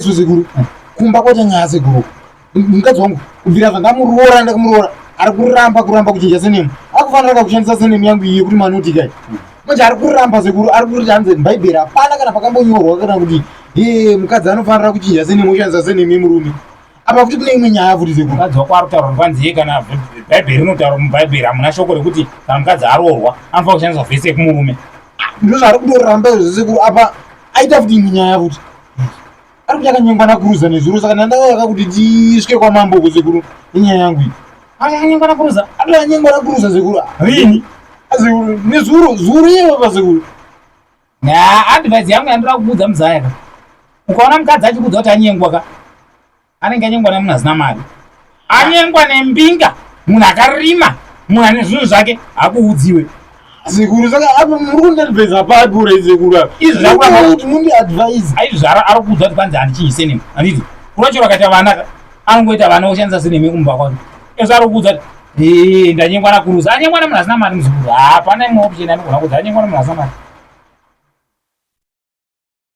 sekuru kumba kwacha nyaya sekuru mukadzi wangu kubvira zvandamuroora ndakumurora ari kuramba kuchinja senemu akufanira kushandisa senemu yangu iyi kuti manuti kai manje ari kuramba sekuru ari kuti hanze mubhaibheri hapana kana pakambonyorwa kana kuti mukadzi anofanira kuchinja senemu oshandisa senemu yemurume apa kuti kune imwe nyaya futi sekuru mukadzi wako ari kutaura panziye kana bhaibheri inotaura mubhaibheri hamuna shoko rekuti kana mukadzi aroorwa anofanira kushandisa vhese yekumurume ndo zvaari kundoramba izvo sekuru apa aita futi imwe nyaya futi ari kuti akanyengwa nakuruza nezuro saka ndandakayaka kuti tisvike kwamambo kusekuru inyaya yangu iyi akanyengwa nakuruza akanyengwa nakuruza sekuru rini sekuru nezuro iyewe pasekuru advice yangu yandira kuudza muzaya ukaona mukadzi achikudza kuti anyengwa ka anenge anyengwa nemunhu asina mari anyengwa nembinga munhu akarima munhu ane zvinhu zvake hakuudziwe sekuru saka apa muri kundiadvisa papura sekuru izvi mundiadvise aizvi ari kuudza kuti kwanzi handichinji senemu handiti kurachiro akaita vana anongoita vana oshandisa senemu yekumba kwake ezvo ari kuudza kuti ndanyengwa nakuruza anyengwa nemunhu asina mari muzukuru hapana imwe option anogona kudza anyengwa nemunhu asina mari